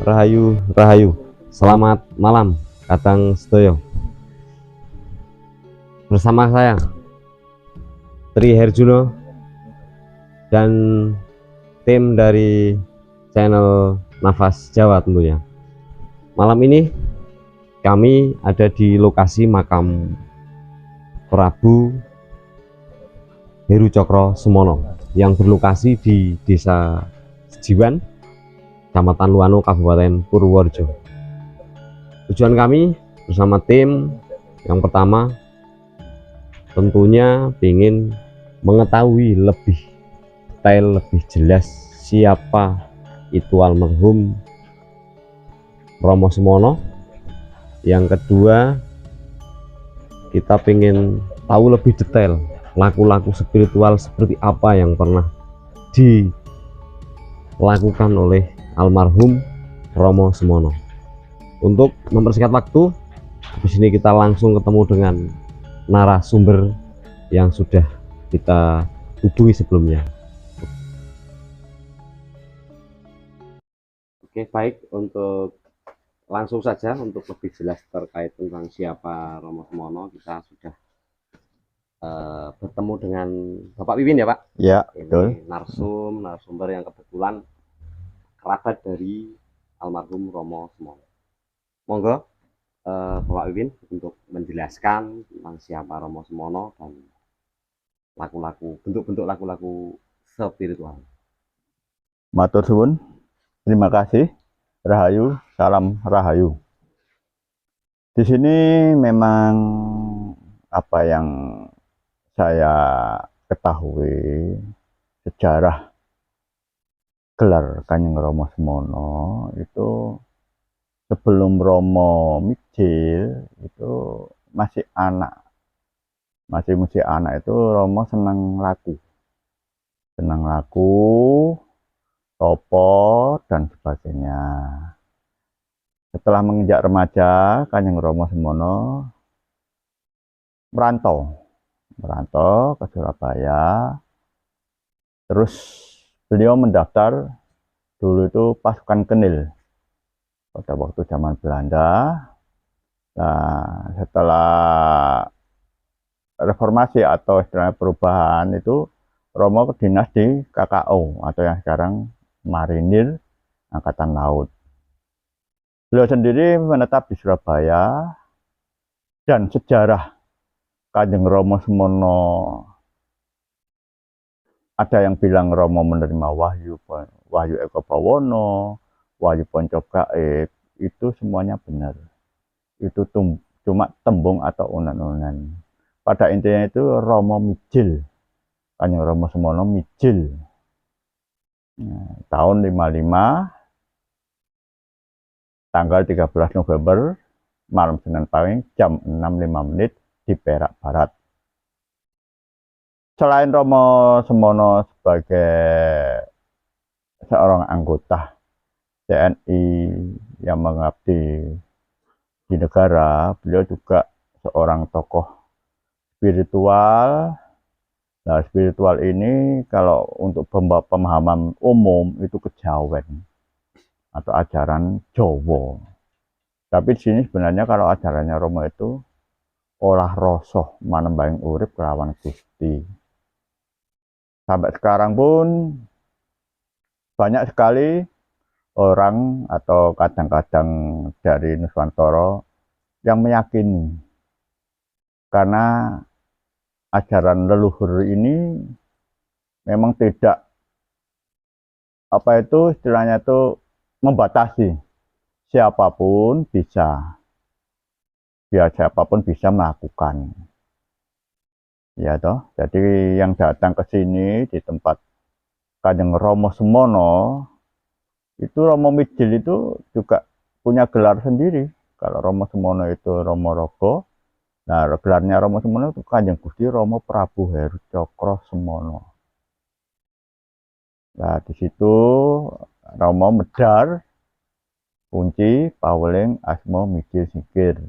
Rahayu, Rahayu. Selamat malam, Kadang Sedoyo. Bersama saya, Tri Herjuno, dan tim dari channel Nafas Jawa tentunya. Malam ini kami ada di lokasi makam Prabu Heru Cokro Sumono yang berlokasi di Desa Sejiwan, Kecamatan Luano, Kabupaten Purworejo. Tujuan kami bersama tim yang pertama tentunya ingin mengetahui lebih detail, lebih jelas siapa itu almarhum Romo Sumono. Yang kedua, kita ingin tahu lebih detail laku-laku spiritual seperti apa yang pernah dilakukan oleh almarhum Romo Sumono. Untuk mempersingkat waktu, di sini kita langsung ketemu dengan narasumber yang sudah kita hubungi sebelumnya. Oke, baik, untuk langsung saja untuk lebih jelas terkait tentang siapa Romo Sumono, kita sudah bertemu dengan Bapak Wiwin ya Pak? Ya, ini betul. narasumber yang kebetulan kerabat dari almarhum Romo Sumono. Monggo Bapak Wiwin untuk menjelaskan tentang siapa Romo Sumono dan bentuk-bentuk laku-laku spiritual. Matur suwun. Terima kasih. Rahayu, salam Rahayu. Di sini memang apa yang saya ketahui sejarah gelar Kanjeng Romo Sumono itu sebelum Romo Mijil itu masih anak itu Romo senang laku, topo dan sebagainya. Setelah menginjak remaja, Kanjeng Romo Sumono merantau ke Surabaya. Terus beliau mendaftar dulu itu pasukan Kenil pada waktu zaman Belanda. Nah, setelah reformasi atau istilahnya perubahan itu Romo dinas di KKO atau yang sekarang Marinir Angkatan Laut. Beliau sendiri menetap di Surabaya, dan sejarah Kanjeng Romo Sumono ada yang bilang Romo menerima wahyu Eko Bawono, wahyu Poncop Gaib, itu semuanya benar. Itu cuma tembung atau unan-unan. Pada intinya itu Romo Mijil, Kanjeng Romo Sumono Mijil. Nah, tahun 55, tanggal 13 November, malam Senin pagi, jam 6.05 di Perak Barat. Selain Romo Sumono sebagai seorang anggota TNI yang mengabdi di negara, beliau juga seorang tokoh spiritual. Nah, spiritual ini kalau untuk pemahaman umum itu kejawen atau ajaran Jawa. Tapi di sini sebenarnya kalau ajarannya Romo itu olah rosoh manembahing urip kelawan Gusti. Sampai sekarang pun banyak sekali orang atau kadang-kadang dari Nuswantara yang meyakini, karena ajaran leluhur ini memang tidak istilahnya itu membatasi siapapun bisa melakukan. Ya toh, jadi yang datang ke sini di tempat Kanjeng Romo Sumono itu Romo Mijil itu juga punya gelar sendiri. Kalau Romo Sumono itu Romo Rogo, nah gelarnya Romo Sumono itu Kanjeng Gusti Romo Prabu Heru Cokro Sumono. Nah di situ Romo medar kunci Paweling Asmo Mijil Sikir.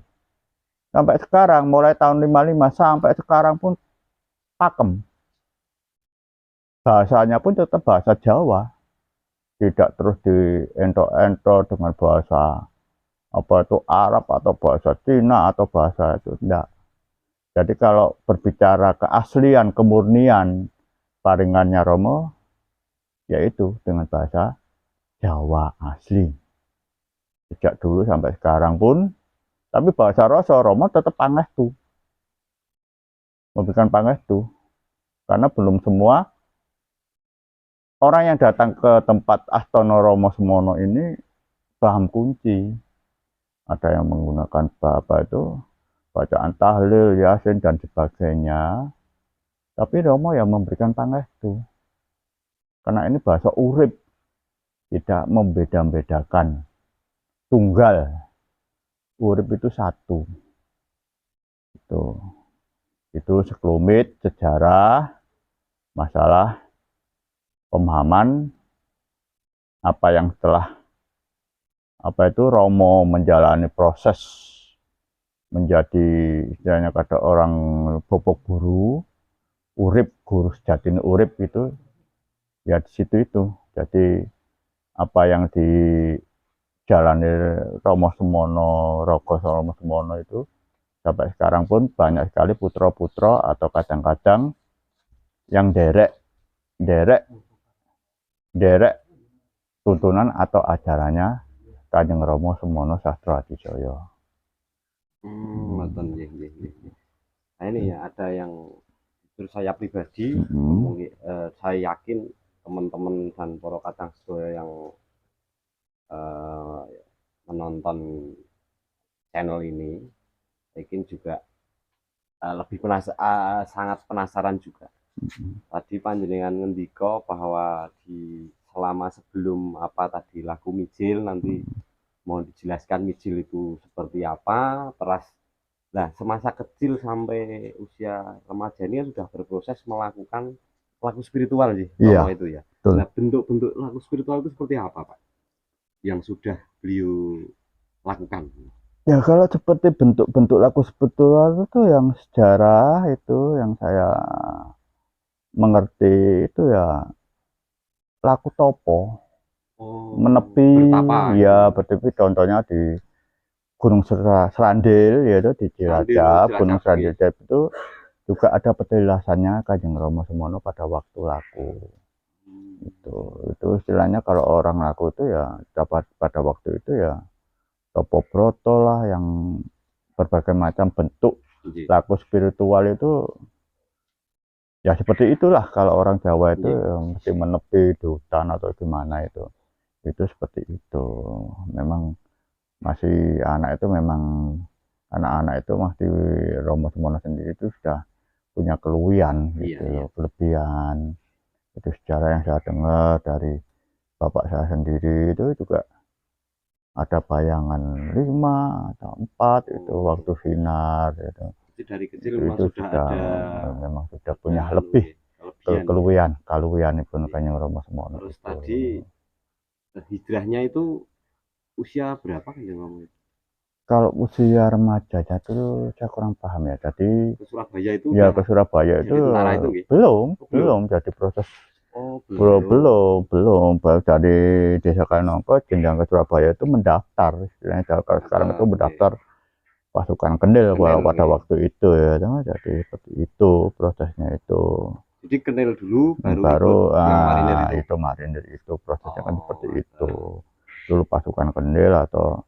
Sampai sekarang, mulai tahun 55 sampai sekarang pun pakem. Bahasanya pun tetap bahasa Jawa. tidak terus dientok-entok dengan bahasa apa itu Arab atau bahasa Cina atau bahasa itu enggak. Jadi kalau berbicara keaslian, kemurnian paringannya Romo, yaitu dengan bahasa Jawa asli. Sejak dulu sampai sekarang pun, tapi bahasa Rasa Romo tetap pangestu. Memberikan pangestu. Karena belum semua orang yang datang ke tempat Astono Romo Semono ini paham kunci. Ada yang menggunakan apa itu bacaan tahlil, yasin dan sebagainya. Tapi Romo yang memberikan pangestu. Karena ini bahasa urip, tidak membeda-bedakan. Tunggal. Urip itu satu. Itu sekelumit sejarah masalah pemahaman apa yang setelah Romo menjalani proses menjadi istilahnya kata orang bobok guru, urip guru sejati urip itu ya di situ itu. Jadi apa yang dijalani Romo Semono, Rogo Romo Semono itu sampai sekarang pun banyak sekali putra-putra atau kadang-kadang yang derek tuntunan atau ajarannya Kanjeng Romo Semono Sastro Adijaya. Nah ini ya ada yang terus saya pribadi, saya yakin teman-teman dan para kadang sedaya yang menonton channel ini, mungkin juga lebih sangat penasaran juga. Tadi panjenengan ngendika bahwa selama sebelum tadi laku mijil, nanti mohon dijelaskan mijil itu seperti apa. Terus nah semasa kecil sampai usia remaja ini sudah berproses melakukan laku spiritual sih, itu ya. Betul. Nah bentuk-bentuk laku spiritual itu seperti apa Pak yang sudah beliau lakukan? Ya kalau seperti bentuk-bentuk laku spiritual itu yang sejarah itu yang saya mengerti itu ya laku topo, menepi, bertapa, ya bertepi contohnya di Gunung Serandil, yaitu di Cilacap, Gunung Serandil itu juga ada penjelasannya Kanjeng Romo Semono pada waktu laku. Itu istilahnya kalau orang laku itu ya dapat pada waktu itu ya topo broto lah, yang berbagai macam bentuk laku spiritual itu. Ya seperti itulah kalau orang Jawa itu mesti menepi di hutan atau gimana itu seperti itu. Memang masih anak itu memang anak-anak itu masih Romo Semono sendiri itu sudah punya keluwian gitu, kelebihan. Itu sejarah yang saya dengar dari bapak saya sendiri itu juga ada bayangan 5 atau 4 itu waktu sinar gitu. Dari kecil memang memang sudah punya lebih keluwian ibu Kanjeng Romo Semono. Terus tadi hijrahnya itu usia berapa Kanjeng Romo? Kalau usia remaja itu saya kurang paham ya. Jadi ke Surabaya itu ya ke Surabaya itu belum jadi proses. Belum baru dari Desa Kalinongko jenjang ke Surabaya itu mendaftar, istilahnya kalau sekarang itu mendaftar pasukan Kendil pada waktu itu ya. Jadi seperti itu prosesnya itu. Jadi Kendil dulu baru marinir itu prosesnya kan seperti itu. Dulu pasukan Kendil atau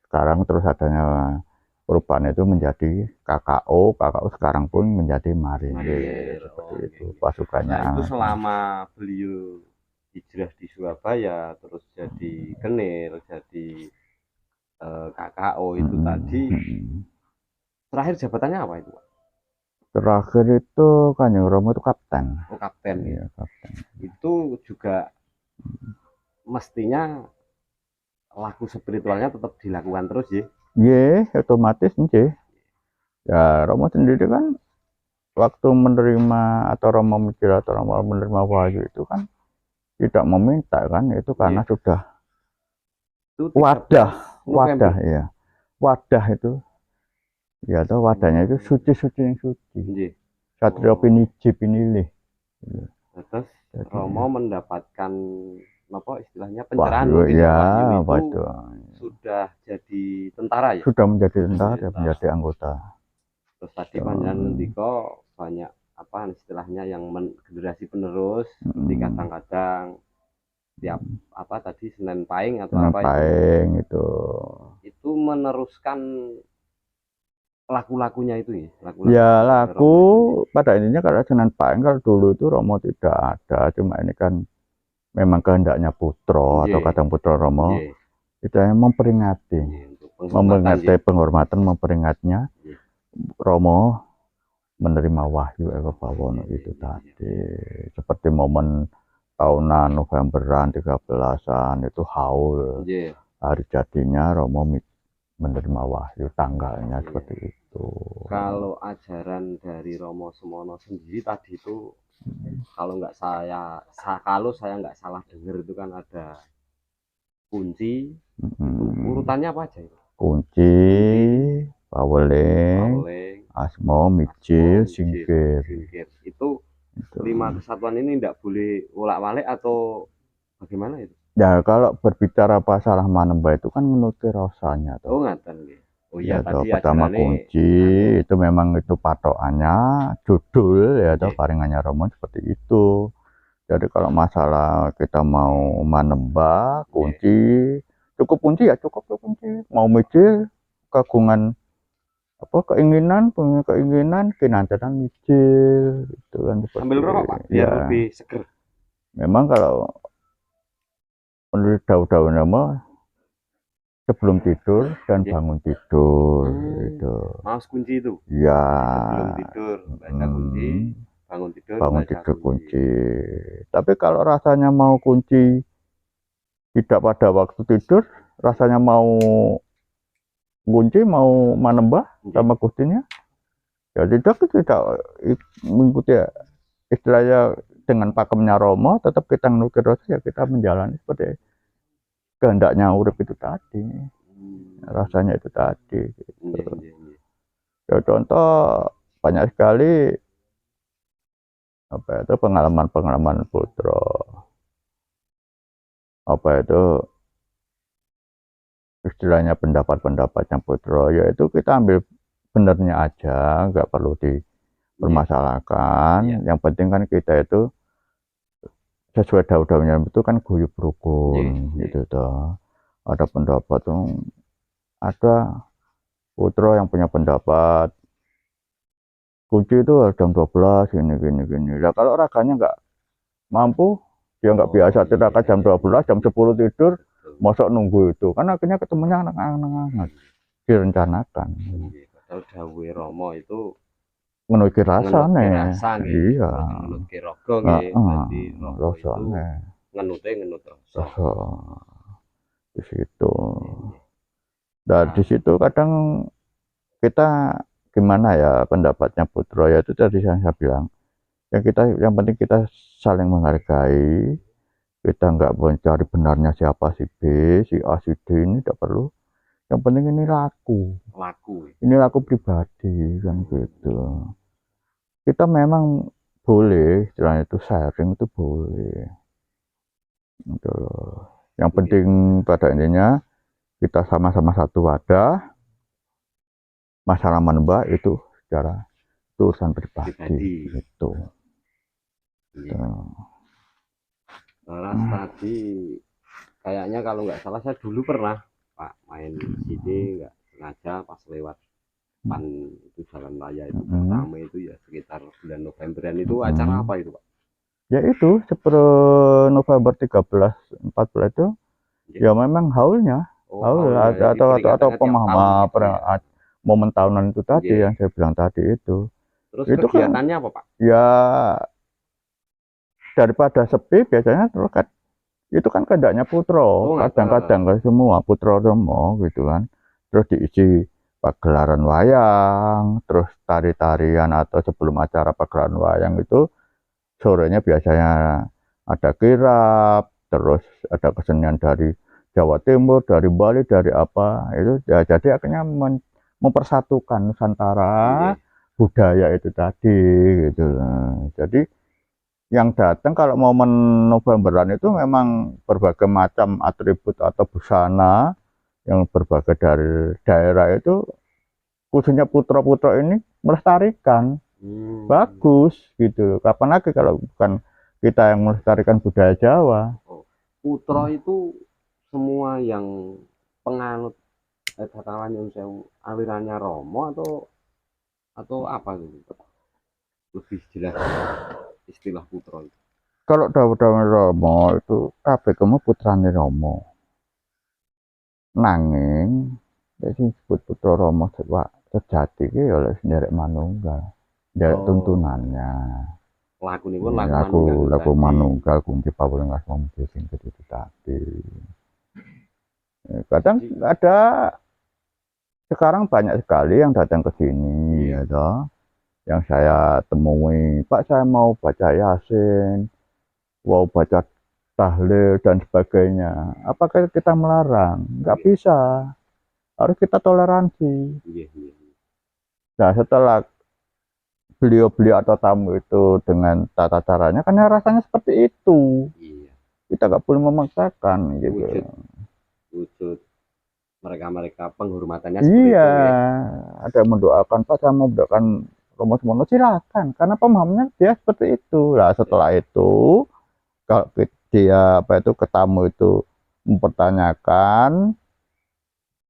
sekarang terus adanya perubahan itu menjadi KKO sekarang pun menjadi marinir seperti itu pasukannya. Nah, itu selama beliau hijrah di Surabaya terus jadi Kenil, jadi KKO itu tadi. Terakhir jabatannya apa itu Pak? Terakhir itu Kanjeng Romo itu kapten. Oh kapten. Iya kapten. Itu juga mestinya laku spiritualnya tetap dilakukan terus ya? Iya otomatis nih. Ya Romo sendiri kan waktu menerima atau Romo mikir atau Romo menerima wahyu itu kan tidak meminta kan, itu karena sudah wadah ya, wadah itu ya atau wadahnya itu suci yang suci. Satrio piniji pinilih. Terus Romo mendapatkan apa istilahnya pencerahan Wahyu, mungkin ya, ya, Wahyu itu waduh. sudah jadi tentara ya. Sudah menjadi tentara, Ternyata. menjadi anggota. Terus tadi panjenengan ngendika banyak apa istilahnya yang generasi penerus, seperti kadang-kadang tiap apa tadi Senin Pahing atau Senin apa Pahing itu meneruskan laku-lakunya itu ya. Ya laku pada intinya kalau Senin Pahing kalau dulu itu Romo tidak ada, cuma ini kan memang kehendaknya Putro atau kadang Putro Romo itu yang memperingati, penghormatan, memperingatnya Romo menerima wahyu Eko Bawono itu tadi. Seperti momen tahunan Novemberan 13-an itu haul hari jadinya Romo menerima wahyu tanggalnya seperti itu. Kalau ajaran dari Romo Semono sendiri tadi itu kalau saya nggak salah dengar itu kan ada kunci, urutannya apa aja itu? Kunci, Paweling, Asmo, Mijil, Singkir. Itu 5 kesatuan ini tidak boleh wolak-walik atau bagaimana itu? Ya kalau berbicara masalah manembah itu kan menurut rasanya. Oh ngaten. Oh iya, ya, tadi pertama kunci itu memang itu patokannya judul ya atau paringannya Romo seperti itu. Jadi kalau masalah kita mau manembah kunci, cukup kunci ya cukup kunci. Mau mijil kagungan apa keinginan, punya keinginan kinantenan mijil itu kan sambil rokok Pak biar ya. Lebih seger. Memang kalau menurut daun-daun Romo sebelum tidur dan bangun tidur itu. Maus kunci itu? Ya. Sebelum tidur baca kunci, bangun tidur kunci. Tapi kalau rasanya mau kunci tidak pada waktu tidur, rasanya mau kunci, mau manembah sama kuncinya, ya tidak mengikuti istilahnya dengan pakemnya Romo, tetap kita menukir ya kita menjalani seperti kehendaknya urip itu tadi, rasanya itu tadi. Gitu. Ya contoh banyak sekali apa itu pengalaman Putro, apa itu istilahnya pendapat-pendapatnya Putro, yaitu kita ambil benernya aja, nggak perlu dipermasalahkan. Yang penting kan kita itu sesuai daun-daunnya itu kan guyub rukun gitu toh. Ada pendapat ada Putro yang punya pendapat kunci itu jam 12 gini. Nah, kalau raganya nggak mampu, dia nggak biasa tirakat jam 12, jam 10 tidur, mosok nunggu itu. Kan akhirnya ketemunya anak-anak direncanakan. Kalau dawe Romo itu menuki rasane. Iya. Menuki rogo nggih. Dadi rogo itu ngenut rasa. Di situ. Dan di situ kadang kita gimana ya pendapatnya Putro ya itu tadi saya bilang. Yang penting kita saling menghargai. Kita nggak mencari benarnya siapa si B, si A, si D ini tidak perlu. Yang penting ini laku. Ini laku pribadi kan gitu. Kita memang boleh, istilahnya itu sharing itu boleh. Gitu. Yang penting pada intinya kita sama-sama satu wadah. Masalah manembah itu secara urusan pribadi. Gitu. Laras tadi kayaknya kalau nggak salah saya dulu pernah Pak main sini nggak sengaja pas lewat pan itu jalan raya itu pertama itu ya sekitar bulan Novemberan itu acara apa itu Pak? Ya itu 10 November 13-14 itu ya memang haulnya atau pemahaman momen tahunan itu tadi yang saya bilang tadi itu. Terus itu kegiatannya apa Pak? Ya daripada sepi biasanya terus kan itu kan kehendaknya Putro, kadang-kadang kan semua Putro Romo gitu kan, terus diisi pagelaran wayang, terus tari-tarian atau sebelum acara pagelaran wayang itu sorenya biasanya ada kirap, terus ada kesenian dari Jawa Timur, dari Bali, dari apa itu ya, jadi akhirnya mempersatukan Nusantara budaya itu tadi gitu. Jadi yang datang kalau momen Novemberan itu memang berbagai macam atribut atau busana yang berbagai dari daerah itu, khususnya putra-putra ini melestarikan. Bagus gitu. Kapan lagi kalau bukan kita yang melestarikan budaya Jawa. Oh, putra itu semua yang penganut katakanlah yang sewu alirannya Romo atau apa gitu? Lebih jelas istilah putra itu. Kalau Dawa-Dawa Romo itu kabeh kemu putrane Romo. Nanging ya sing disebut putra Romo sejati ki ya oleh sederek manunggal. Nderek tuntunannya. Laku nih pun Laku manunggal kunci pawulangas wong sing itu tadi. Kadang ada sekarang banyak sekali yang datang ke sini ya toh. Yang saya temui, Pak saya mau baca Yasin, mau baca tahlil dan sebagainya. Apakah kita melarang? Nggak bisa. Harus kita toleransi. Nah, setelah beliau-beliau atau tamu itu dengan tata caranya, kan rasanya seperti itu. Kita nggak boleh memaksakan gitu. Wujud mereka penghormatannya seperti itu ya. Ada yang mendoakan, Pak saya mau mendoakan Romo Sumono, silakan, karena pemahamannya dia seperti itu. Nah, setelah itu kalau dia ketamu itu mempertanyakan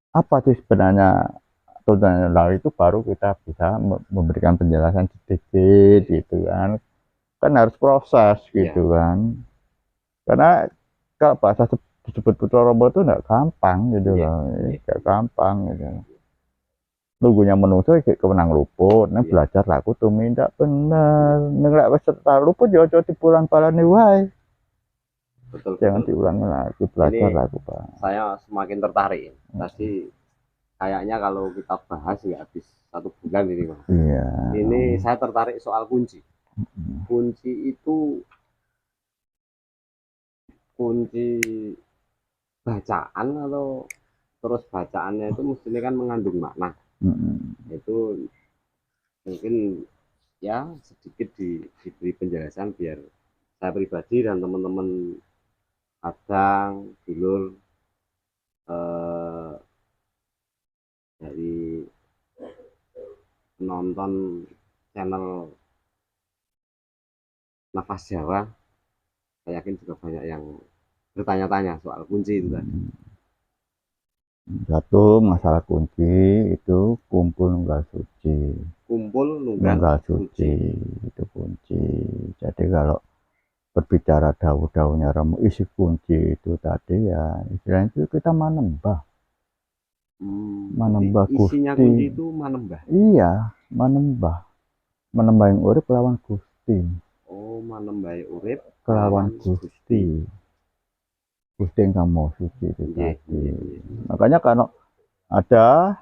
apa sih sebenarnya tuntunan lalu, itu baru kita bisa memberikan penjelasan sedikit gitu kan harus proses gitu kan, karena kalau bahasa disebut putra Romo itu nggak gampang gitu loh, nggak gampang gitu. Nunggunya menungso iki kemenang luput, nek belajar laku tumindak bener. Nek lek wis luput yo aja dipulang balane wae. Betul. Jangan diulangi lagi, belajar laku, Pak. Saya semakin tertarik. Pasti kayaknya kalau kita bahas nggak habis 1 bulan ini, Pak. Iya. Ini saya tertarik soal kunci. Kunci itu kunci bacaan atau terus bacaannya itu mestinya kan mengandung makna. Itu mungkin ya sedikit diberi penjelasan biar saya pribadi dan teman-teman kadang dulur dari penonton channel Nafas Jawa, saya yakin juga banyak yang bertanya-tanya soal kunci itu tadi. Satu masalah kunci itu kumpul nunggal suci. Kumpul nunggal suci itu kunci. Jadi kalau berbicara daun-daunnya Romo isi kunci itu tadi ya istilahnya itu kita manembah. Manembah Gusti. Isinya kunci itu manembah. Iya, manembah. Manembah yang urip kelawan Gusti. Oh, manembah urip kelawan Gusti. Gusti yang kamu suci itu tadi. Makanya kalau ada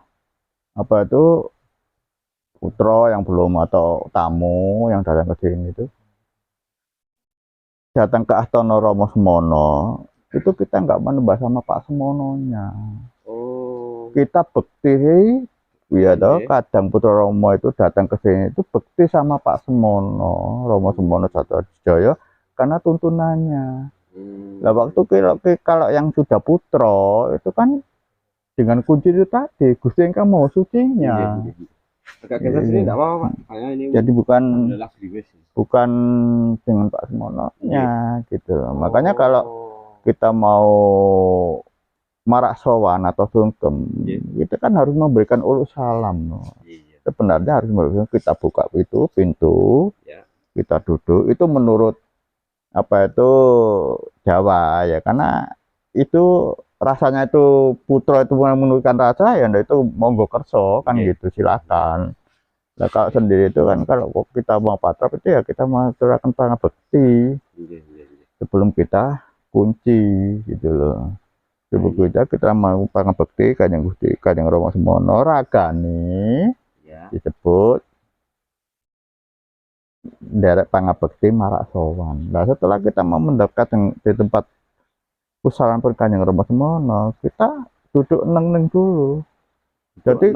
putra yang belum atau tamu yang datang ke sini itu datang ke Astono Romo Sumono, itu kita nggak menembah sama Pak Sumononya. Oh. Kita bekti, ya toh. Kadang putra Romo itu datang ke sini itu bekti sama Pak Sumono, Romo Sumono Jatodijaya karena tuntunannya. Nah, waktu kalau yang sudah putra itu kan dengan kunci itu tadi, Gusti yang kamu sucinya. Agak geser sini enggak apa-apa, Pak. Ini jadi bukan dengan Pak Sumono-nya gitu. Makanya kalau kita mau marak sowan atau sungkem, kita kan harus memberikan uluk salam. Sebenarnya harus kita buka pintu, kita duduk, itu menurut Jawa ya, karena itu rasanya itu putra itu menurunkan rasa ya, itu monggo kerso kan gitu, silakan. Nah kalau sendiri itu kan kalau kita mau patrap itu ya kita mengaturkan pangabekti sebelum kita kunci gitu loh. Sebelum kita mau pangabekti Kanjeng Gusti Kanjeng Romo Sumono ragane disebut derek pangabekti marak sowan. Nah setelah kita mau mendekat di tempat pusaran Kanjeng Romo Sumono, kita duduk neng dulu. Jadi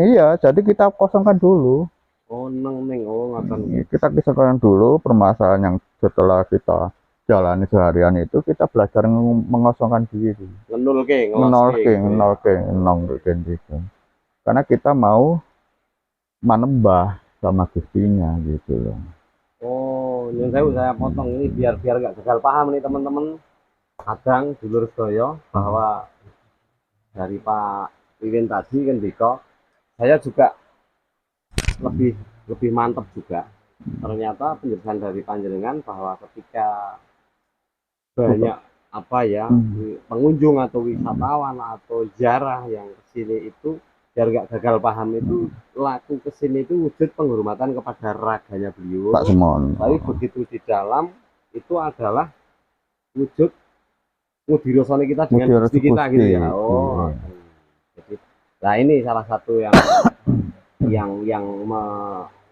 iya, jadi kita kosongkan dulu. Oh, neng. Oh, ngaten. Kita kosongkan dulu permasalahan yang setelah kita jalani seharian itu kita belajar mengosongkan diri, ngenulke, ngenolke gitu. Karena kita mau menembah sama Gustinya gitu loh. Oh, yang saya potong ini biar nggak gagal paham nih teman-teman. Kadang dulur sedaya bahwa dari Pak Wiwin tadi kan Diko, saya juga lebih mantap juga. Ternyata penjelasan dari panjenengan bahwa ketika banyak apa ya pengunjung atau wisatawan atau ziarah yang kesini itu biar nggak gagal paham itu laku kesini itu wujud penghormatan kepada raganya beliau Pak Semono. tapi begitu di dalam itu adalah wujud mudirosone kita dengan Gusti kita gitu ya. Oh jadi nah ini salah satu yang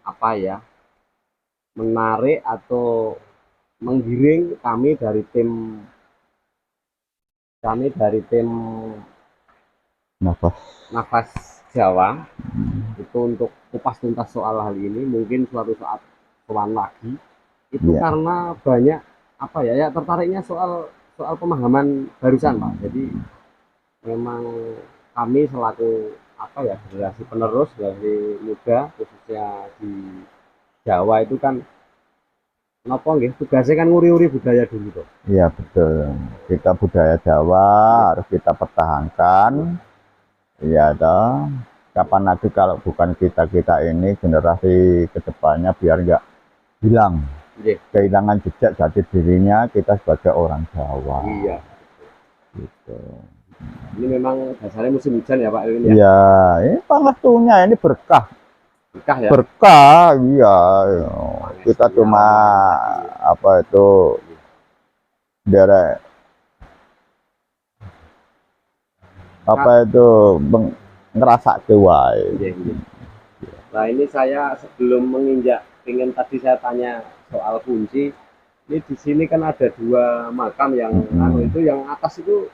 apa ya menarik atau menggiring kami dari tim Nafas Jawa itu untuk kupas tuntas soal hal ini. Mungkin suatu saat soal lagi itu karena banyak apa ya tertariknya soal pemahaman barusan Pak. Jadi memang kami selaku apa ya generasi penerus dari muda khususnya di Jawa itu kan kenapa nggih tugasnya kan nguri-uri budaya dulu tuh. Iya betul. Kita budaya Jawa harus kita pertahankan. Iya toh. Kapan lagi kalau bukan kita ini generasi kedepannya biar nggak hilang. Kehilangan jejak jati dirinya kita sebagai orang Jawa. Iya. Gitu. Ini memang dasarnya musim hujan ya Pak Irwin ya. Iya, ini waktunya ini berkah. Berkah ya. Berkah, iya. Kita cuma apa itu derek apa itu ngerasa wae. Nah ini saya sebelum menginjak ingin tadi saya tanya soal kunci. Ini di sini kan ada dua makam yang itu yang atas itu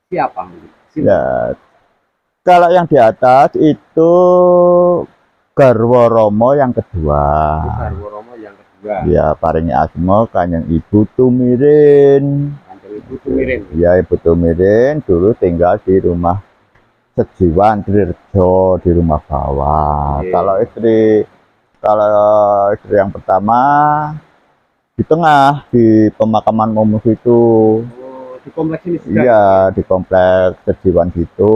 siapa? Ya, kalau yang di atas itu Garwa Romo yang kedua. Garwa Romo yang kedua. Ya, paringi asma Kanjeng Ibu Tumirin. Kanjeng Ibu Tumirin. Ya, Ibu Tumirin dulu tinggal di rumah Sejiwan Trirjo di rumah bawah. Kalau istri yang pertama di tengah di pemakaman Momus itu. Di kompleks ini juga? Iya, di kompleks Sejiwan gitu.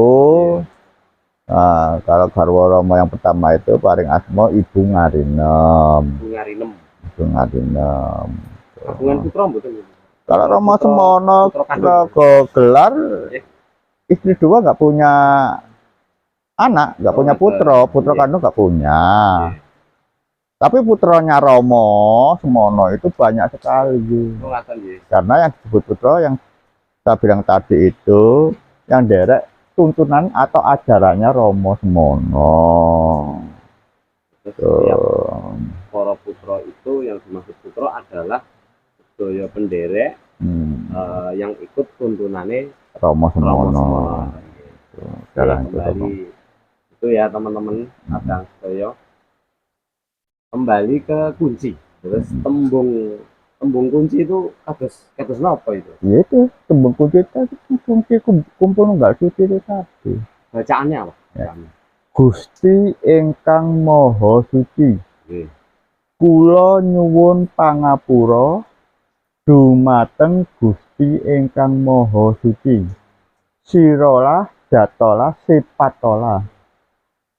Nah, kalau Garwa Romo yang pertama itu paring asma Ibu Ngarinem. Ibu Ngarinem. Kagungan putra mboten? Kalau Romo Semono gelar istri dua nggak punya anak, nggak punya putra kandung nggak punya. Tapi putranya Romo Semono itu banyak sekali. Karena yang disebut putra yang saya bilang tadi itu yang derek tuntunan atau ajarannya Romo Semono. Para putra itu yang dimaksud putra adalah sedaya penderek yang ikut tuntunannya Romo Semono. Kembali itu ya teman-teman kadang sedaya kembali ke kunci. Terus tembung kunci itu kados napa itu? Ya itu tembung kunci kumpul nggak suci itu tadi. Bacaannya apa? Ya. Gusti ingkang Maha Suci. Kula nyuwun pangapura dumateng Gusti ingkang Maha Suci. Sirolah jatolah sipatolah.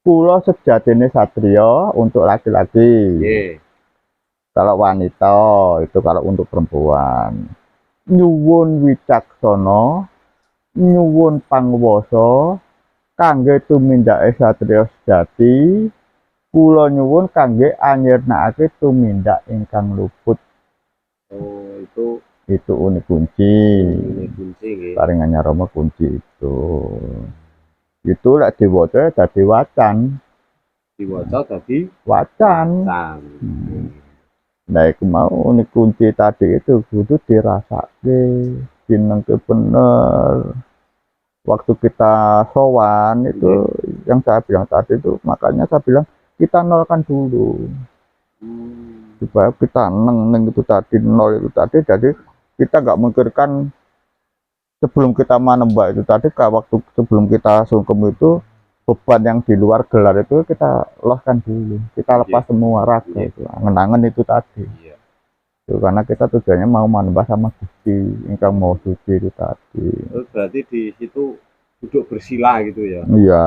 Kula sejatine satriya untuk laki-laki. Kalau wanita itu kalau untuk perempuan. Nyuwun wicaksana, nyuwun pangwasa kangge tumindake satriya sejati. Kula nyuwun kangge anyirnakake tumindak ingkang luput. Oh, itu unik kunci. Paringannya Romo kunci itu. Itu lek diwaca dadi wacan. Diwaca dadi wacan. Nah, iku mau unik kunci tadi itu kudu dirasake, dinengke bener. Waktu kita sowan itu yang saya bilang tadi itu, makanya saya bilang kita nolkan dulu. Supaya kita neng itu tadi, nol itu tadi, jadi kita nggak memikirkan sebelum kita manembah itu tadi, waktu sebelum kita sungkem itu, beban yang di luar gelar itu kita loskan dulu, kita lepas semua raga itu, angen-angen itu tadi. Itu, karena kita tujuannya mau manembah sama Gusti, ingkang mau suci itu tadi. Berarti di situ duduk bersila gitu ya? Iya,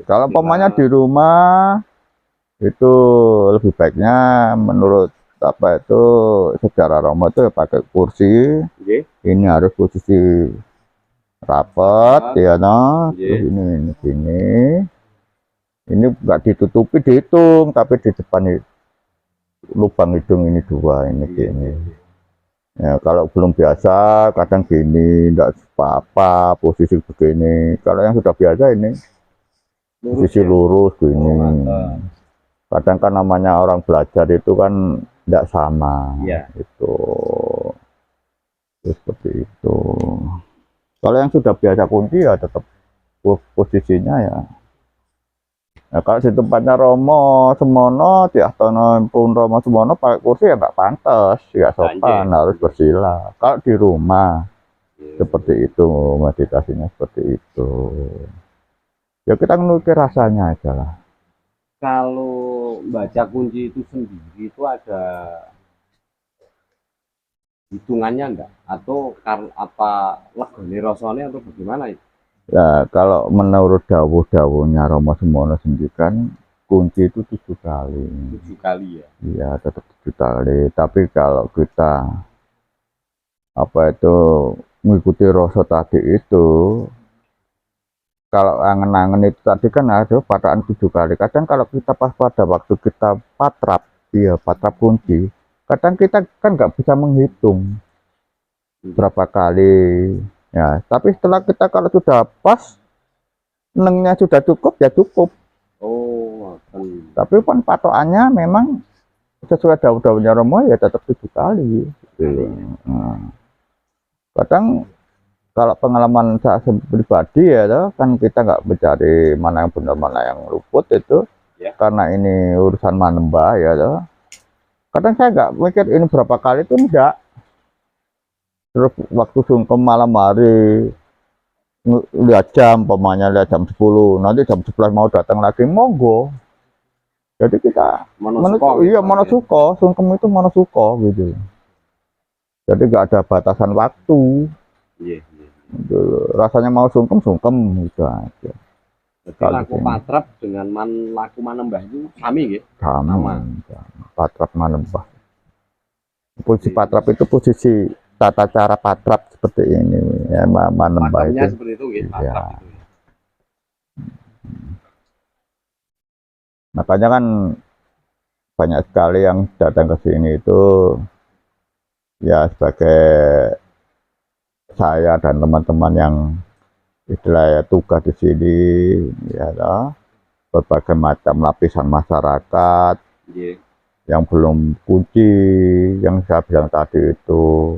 kalau pamannya di rumah itu lebih baiknya menurut apa itu secara Romo itu pakai kursi. Ini harus posisi rapat ya no. Terus ini sini. Ini enggak ditutupi dihitung, tapi di depan lubang hidung ini 2 ini gini. Ya, kalau belum biasa kadang gini, enggak apa-apa posisi begini. Kalau yang sudah biasa ini posisi lurus gini. Kadang kan namanya orang belajar itu kan enggak sama. Itu seperti itu. Kalau yang sudah biasa kunci ya tetap posisinya ya. Nah, kalau di tempatnya Romo Semono, di Ahtono pun Romo Semono pakai kursi ya nggak pantas, ya sopan, harus bersila. Kalau di rumah seperti itu, meditasinya seperti itu. Ya kita menukir rasanya aja lah. Kalau baca kunci itu sendiri itu ada hitungannya enggak? Atau apa legane rasane atau bagaimana itu? Ya kalau menurut dawuh-dawuhnya Romo Semono sendiri kan kunci itu 7 kali. 7 kali ya? Iya tetap 7 kali. Tapi kalau kita apa itu mengikuti rasa tadi itu, kalau angen-angen itu tadi kan ada pataan 7 kali. Kadang kalau kita pas pada waktu kita patrap, iya patrap kunci, kadang kita kan nggak bisa menghitung berapa kali. Ya, tapi setelah kita kalau sudah pas, nengnya sudah cukup ya cukup. Oh, tapi kan patokannya memang sesuai dawuh-dawuhnya Romo ya tetap 7 kali. Nah, kadang kalau pengalaman saya pribadi ya, kan kita nggak mencari mana yang benar mana yang luput itu, karena ini urusan manembah ya. Kadang saya nggak mikir ini berapa kali itu enggak. Terus waktu sungkem malam hari lihat jam, pemanya lihat jam 10, nanti jam 11 mau datang lagi, monggo. Jadi kita monosuko, sungkem itu monosuko gitu. Jadi nggak ada batasan waktu. Rasanya mau sungkem gitu aja. Jadi laku patrap dengan laku manembah itu sami gitu? Sama. Patrap manembah. Posisi patrap itu posisi tata cara patrap seperti ini ya, manembah itu seperti itu gitu, patrap itu. Makanya kan banyak sekali yang datang ke sini itu ya sebagai saya dan teman-teman yang istilahnya tugas di sini ya berbagai macam lapisan masyarakat yang belum kunci, yang saya bilang tadi itu,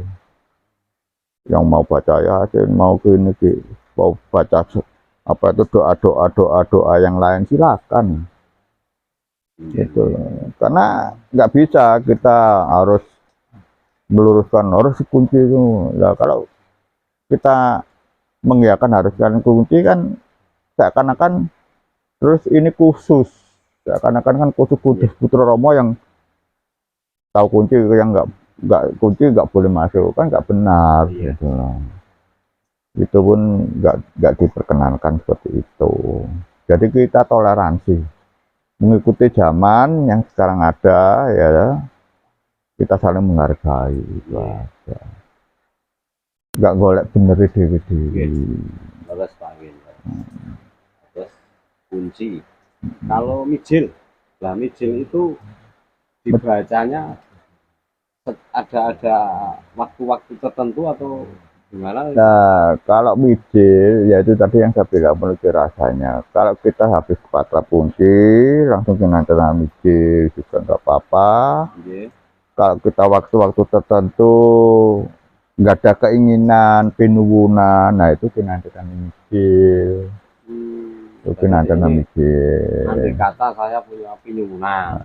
yang mau baca Yasin, mau gini, mau baca apa itu doa yang lain silakan. Gitu. Karena nggak bisa kita harus meluruskan harus kunci itu. Ya kalau kita mengiyakan harus kan kunci kan seakan-akan terus ini khusus, seakan-akan kan khusus Putra Romo yang tahu kunci, yang nggak kunci nggak boleh masuk, kan nggak benar gitu. Itu pun nggak diperkenankan seperti itu. Jadi kita toleransi, mengikuti zaman yang sekarang ada ya, kita saling menghargai itu aja. Nggak golek bener dewi. Terus panggil. Terus kunci. Kalau mijil, lah mijil itu dibacanya ada waktu-waktu tertentu atau gimana? Nah, kalau mijil ya itu tadi yang saya bilang menurut rasanya. Kalau kita habis patrap kunci langsung kena mijil juga nggak apa-apa. Kalau kita waktu-waktu tertentu nggak ada keinginan pinuwunan, nah itu kena mijil. Itu kena mijil. Nanti kata saya punya pinuwunan.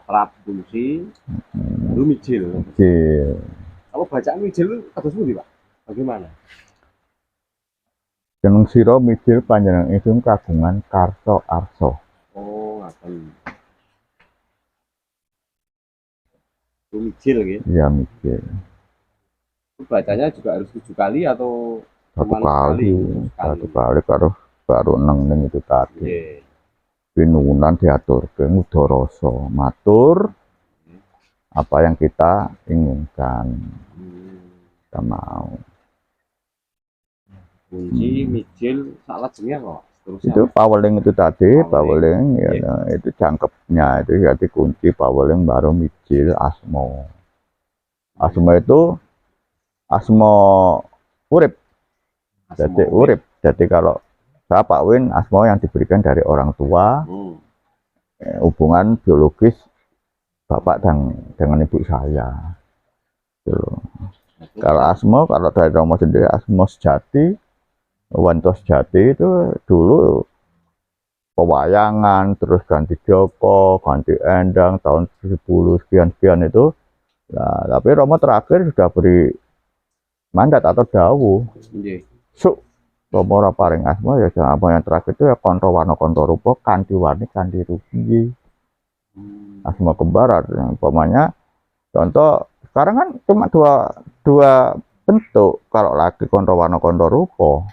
Trap kunci, baru mijil. Mijil. Kalau bacaan mijil kados pundi, Pak? Bagaimana? Jeneng sira mijil panjenengan itu kagungan karsa arsa. Oh, ngaten. Itu mijil gitu. Ya mijil. Bacanya juga harus 7 kali atau Satu cuman kali, sekali? satu kali karo neng itu tadi. Yeah. Pinuwunan diatur ke Ngudharasa, matur apa yang kita inginkan. Kita mau. Kunci, mijil, salah jenenge kok. Itu paweling itu tadi, paweling ya, Yeah. itu jangkepnya itu jadi kunci paweling baru mijil asma. Asma itu asma urip. Jadi urip. Jadi kalau saya Pak Win, asma yang diberikan dari orang tua, hubungan biologis bapak dan dengan ibu saya. Gitu. Kalau asma, kalau dari Romo sendiri, asma sejati, Wanto sejati itu dulu pewayangan, terus ganti Joko, ganti Endang, tahun 10 sekian-sekian itu. Nah, tapi Romo terakhir sudah beri mandat atau dawuh. So, Romo ora paring asma ya apa yang terakhir itu ya konto warna konto rupa kanthi warni kanthi rupi. Asma kembar yang umpamanya contoh sekarang kan cuma dua bentuk, kalau laki konto warna konto rupa.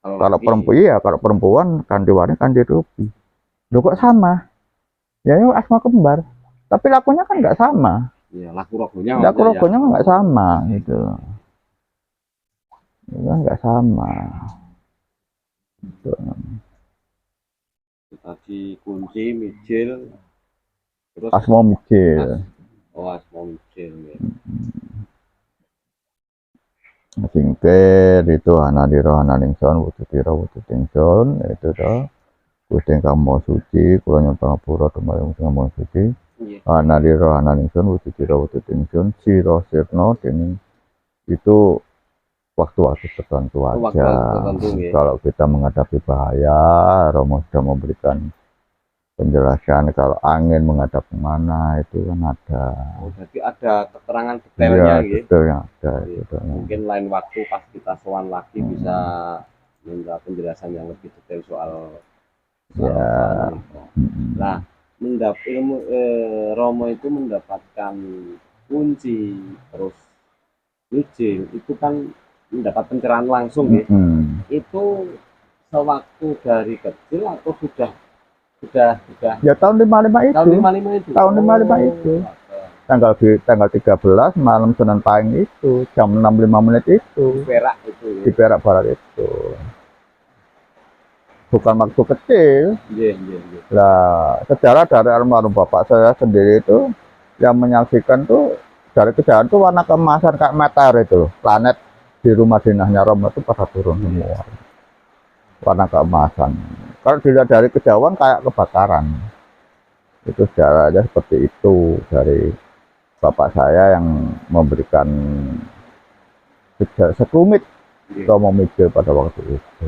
Kalau perempuan iya, kalau perempuan kanthi warni kanthi rupi. Loh kok sama? Ya itu asma kembar. Tapi lakunya kan nggak sama. Iya, laku rogonya nggak sama gitu. Ya nggak sama. Tadi kunci, mijil, terus asma mijil. Asma mijil ya. Singkir itu hanadira hananingson wujudira wujudingson itu toh Gusti ingkang Maha Suci kula nyuwun pangapura dumateng Gusti Maha Suci. Hanadira hananingson wujudira wujudingson sira sirna dening itu waktu-waktu tertentu aja. Kalau kita menghadapi bahaya, Romo sudah memberikan penjelasan kalau angin menghadap kemana itu kan ada. Jadi ada keterangan detailnya gitu. Ya, ada. Gitu. Mungkin lain waktu pas kita sowan lagi bisa minta penjelasan yang lebih detail soal Nah, Romo itu mendapatkan kunci terus mijil itu kan mendapat pencerahan langsung ya. Itu sewaktu dari kecil atau sudah ya tahun 55 itu. Tahun 55 itu. Tanggal 13 malam Senin Pahing itu jam 6.05 menit itu. Di Perak Barat itu. Bukan waktu kecil. Lah, sejarah dari almarhum bapak saya sendiri itu yang menyaksikan tuh dari kejauhan tuh warna keemasan kayak meteor itu, planet di rumah dinahnya Romo itu pada turun semua. Warna keemasan. Kalau dilihat dari kejauhan kayak kebakaran. Itu sejarahnya seperti itu dari bapak saya yang memberikan sekelumit Romo mijil pada waktu itu.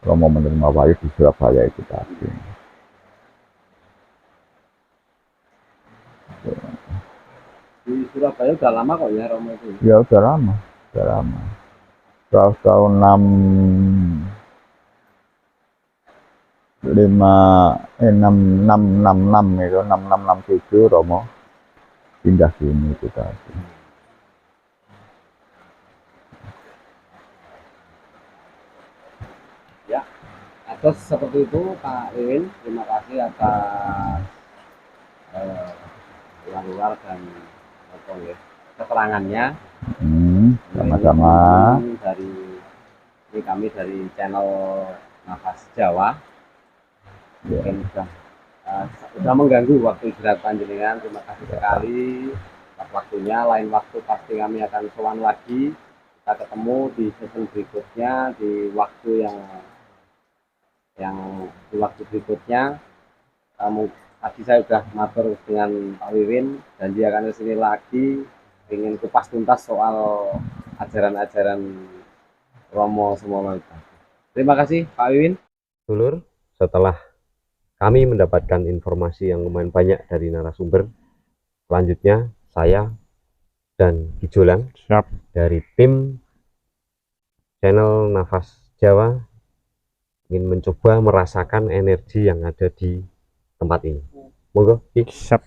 Romo menerima wahyu di Surabaya itu tadi. Di Surabaya udah lama kok ya Romo itu? Ya udah lama. Tahun 6667 Romo pindah sini itu tadi. Ya, atas seperti itu Pak Iwin, terima kasih atas luar dan keterangannya. Sama-sama. Kami dari channel Nafas Jawa. Mungkin sudah mengganggu waktu istirahat panjenengan. Terima kasih sekali atas waktunya. Lain waktu pasti kami akan sowan lagi. Kita ketemu di season berikutnya di waktu di waktu berikutnya. Tadi saya sudah matur dengan Pak Wiwin dan dia akan kesini lagi ingin kupas tuntas soal ajaran-ajaran Romo Sumono itu. Terima kasih Pak Wiwin. Dulur, setelah kami mendapatkan informasi yang lumayan banyak dari narasumber. Selanjutnya saya dan Kijolan Siap. dari tim channel Nafas Jawa ingin mencoba merasakan energi yang ada di tempat ini. Monggo, Ki. Siap.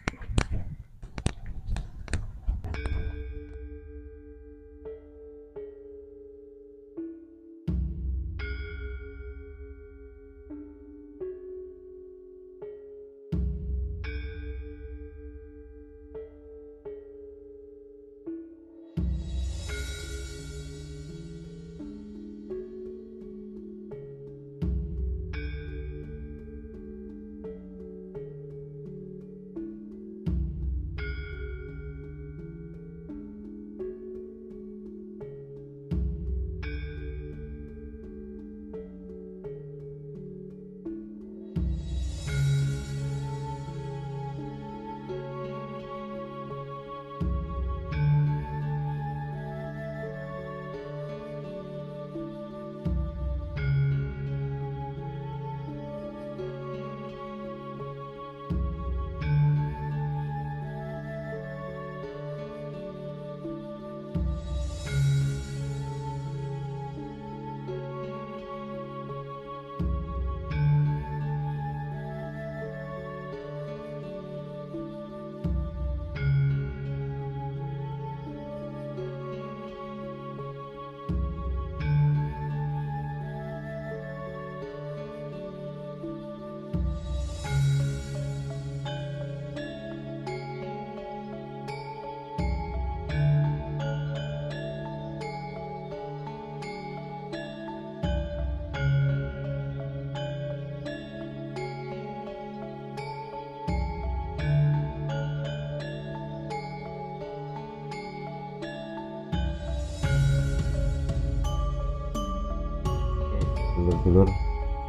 Dulur-dulur,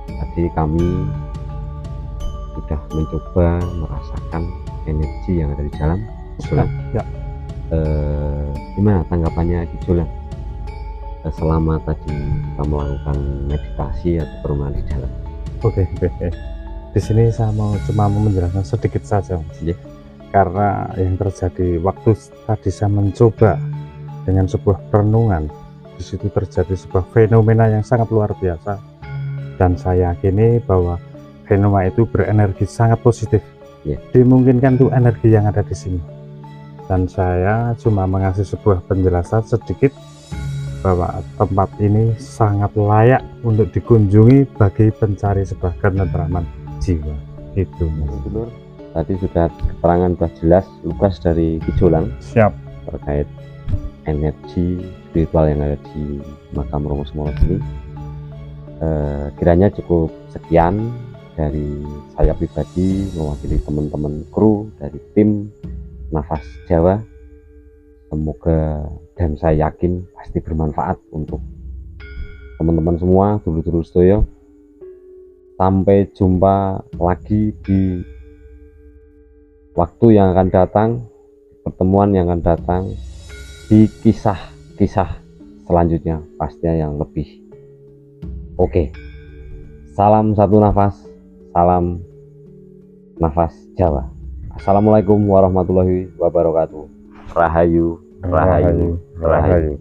tadi kami sudah mencoba merasakan energi yang ada di dalam. Ya. Gimana tanggapannya Kijolan selama tadi kita melakukan meditasi atau permainan di dalam? Oke. Di sini saya cuma mau menjelaskan sedikit saja, Mas. Ya. Karena yang terjadi waktu tadi saya mencoba dengan sebuah perenungan, di situ terjadi sebuah fenomena yang sangat luar biasa, dan saya yakini bahwa fenomena itu berenergi sangat positif. Ya. Dimungkinkan tuh energi yang ada di sini, dan saya cuma mengasih sebuah penjelasan sedikit bahwa tempat ini sangat layak untuk dikunjungi bagi pencari sebuah ketentraman jiwa. Itu, Mas. Dulur, tadi sudah keterangan sudah jelas lugas dari Kijolan Siap. terkait energi spiritual yang ada di makam Romo Sumono ini. Kiranya cukup sekian dari saya pribadi mewakili teman-teman kru dari tim Nafas Jawa. Semoga dan saya yakin pasti bermanfaat untuk teman-teman semua, dulur-dulur sedoyo. Sampai jumpa lagi di waktu yang akan datang, pertemuan yang akan datang, di kisah-kisah selanjutnya pastinya yang lebih oke. Salam satu nafas, salam Nafas Jawa. Assalamualaikum warahmatullahi wabarakatuh. Rahayu, rahayu, rahayu.